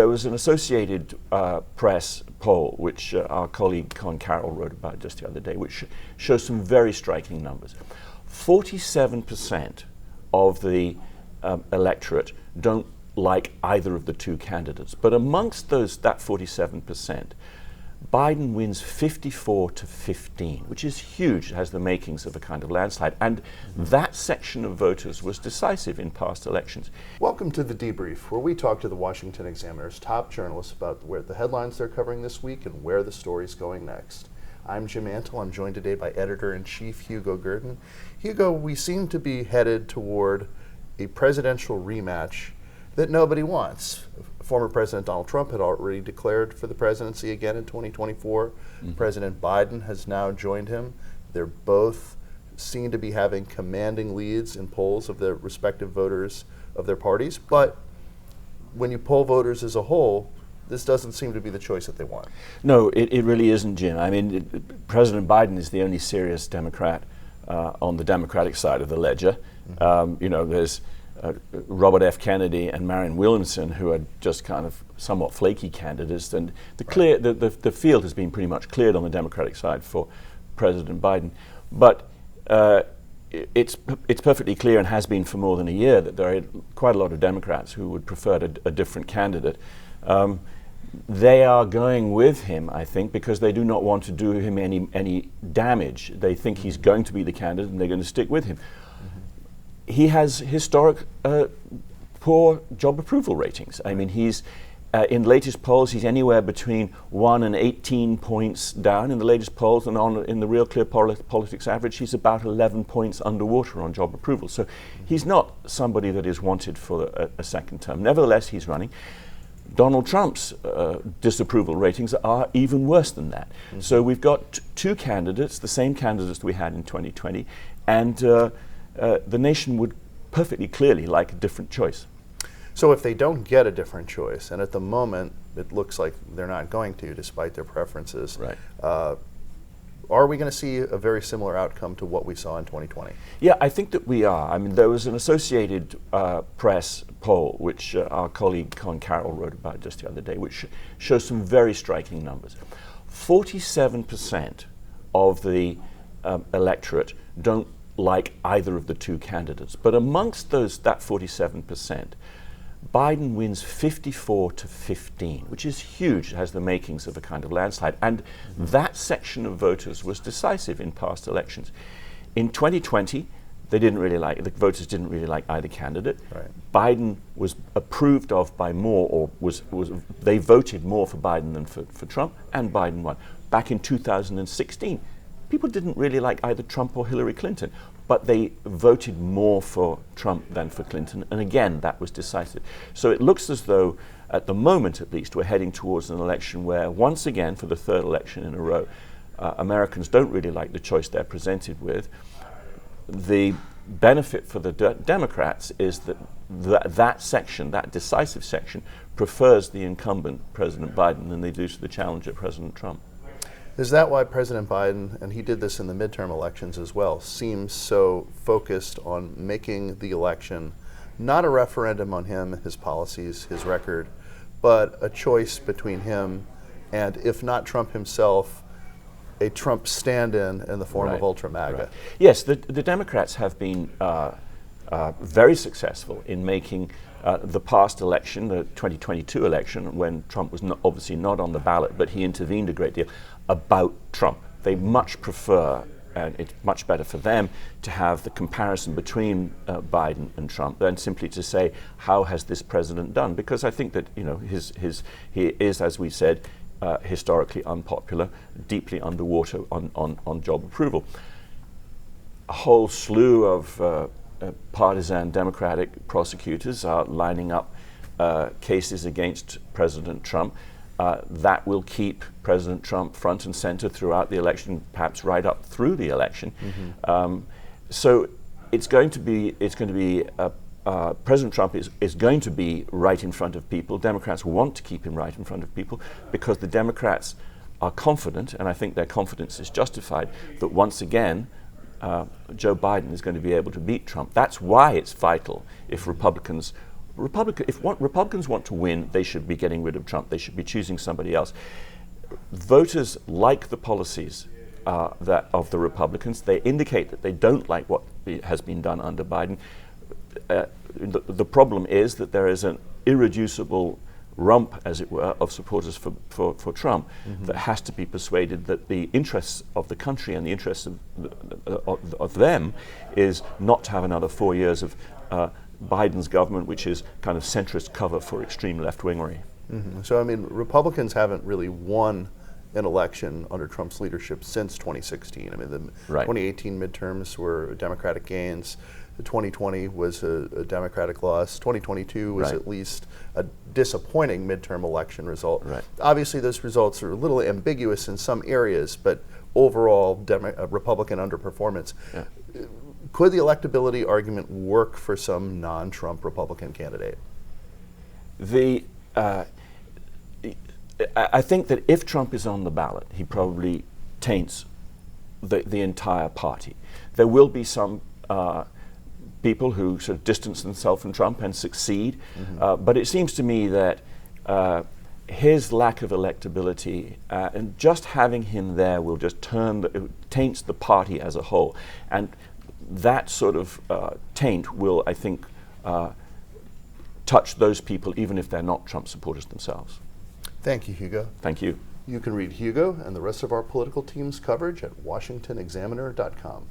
there was an Associated Press poll, which our colleague Con Carroll wrote about just the other day, which shows some very striking numbers. 47% of the electorate don't like either of the two candidates. But amongst that 47%, Biden wins 54-15, which is huge. It has the makings of a kind of landslide. And that section of voters was decisive in past elections. Welcome to The Debrief, where we talk to the Washington Examiner's top journalists about where the headlines they're covering this week and where the story's going next. I'm Jim Antle. I'm joined today by Editor-in-Chief Hugo Gurdon. Hugo, we seem to be headed toward a presidential rematch that nobody wants. Former President Donald Trump had already declared for the presidency again in 2024. President Biden has now joined him. They're both seen to be having commanding leads in polls of their respective voters of their parties. But when you poll voters as a whole, this doesn't seem to be the choice that they want. No, it really isn't, Jim. I mean, President Biden is the only serious Democrat on the Democratic side of the ledger. There's Robert F. Kennedy and Marianne Williamson, who are just kind of somewhat flaky candidates, and the field has been pretty much cleared on the Democratic side for President Biden. But it's perfectly clear, and has been for more than a year, that there are quite a lot of Democrats who would prefer a different candidate. They are going with him, I think, because they do not want to do him any damage. They think he's going to be the candidate, and they're going to stick with him. He has historic poor job approval ratings. I mean, he's in latest polls, he's anywhere between 1 and 18 points down in the latest polls, and in the Real Clear Politics average, he's about 11 points underwater on job approval. So he's not somebody that is wanted for a second term. Nevertheless, he's running. Donald Trump's disapproval ratings are even worse than that. So we've got two candidates, the same candidates we had in 2020, and the nation would perfectly clearly like a different choice. So if they don't get a different choice, and at the moment it looks like they're not going to, despite their preferences, right. Are we going to see a very similar outcome to what we saw in 2020? Yeah, I think that we are. I mean, there was an Associated Press poll, which our colleague Con Carroll wrote about just the other day, which shows some very striking numbers. 47% of the electorate don't like either of the two candidates. But amongst that 47%, Biden wins 54-15, which is huge. It has the makings of a kind of landslide. And that section of voters was decisive in past elections. In 2020, the voters didn't really like either candidate. Right. Biden was approved of by more, or they voted more for Biden than for Trump, and Biden won. Back in 2016, people didn't really like either Trump or Hillary Clinton, but they voted more for Trump than for Clinton, and again, that was decisive. So it looks as though, at the moment at least, we're heading towards an election where, once again, for the third election in a row, Americans don't really like the choice they're presented with. The benefit for the Democrats is that that section, that decisive section, prefers the incumbent, President Biden, than they do to the challenger, President Trump. Is that why President Biden, and he did this in the midterm elections as well, seems so focused on making the election not a referendum on him, his policies, his record, but a choice between him and, if not Trump himself, a Trump stand-in in the form of Ultra MAGA? Right. Yes, the Democrats have been very successful in making the past election, the 2022 election, when Trump was obviously not on the ballot, but he intervened a great deal, about Trump. They much prefer, and it's much better for them, to have the comparison between Biden and Trump than simply to say, how has this president done? Because I think that he is, as we said, historically unpopular, deeply underwater on job approval. A whole slew of partisan Democratic prosecutors are lining up cases against President Trump. That will keep President Trump front and center throughout the election, perhaps right up through the election. So it's going to be President Trump is going to be right in front of people. Democrats want to keep him right in front of people because the Democrats are confident, and I think their confidence is justified, that once again Joe Biden is going to be able to beat Trump. That's why it's vital, if Republicans Republicans want to win, they should be getting rid of Trump. They should be choosing somebody else. Voters like the policies of the Republicans. They indicate that they don't like what has been done under Biden. The problem is that there is an irreducible rump, as it were, of supporters for Trump that has to be persuaded that the interests of the country and the interests of them is not to have another 4 years of Biden's government, which is kind of centrist cover for extreme left-wingery. So, I mean, Republicans haven't really won an election under Trump's leadership since 2016. I mean, the 2018 midterms were Democratic gains. The 2020 was a Democratic loss. 2022 was at least a disappointing midterm election result. Obviously, those results are a little ambiguous in some areas, but overall, Republican underperformance. Could the electability argument work for some non-Trump Republican candidate? I think that if Trump is on the ballot, he probably taints the entire party. There will be some people who sort of distance themselves from Trump and succeed, but it seems to me that his lack of electability and just having him there will just taints the party as a whole, and that sort of taint will, I think, touch those people even if they're not Trump supporters themselves. Thank you, Hugo. Thank you. You can read Hugo and the rest of our political team's coverage at washingtonexaminer.com.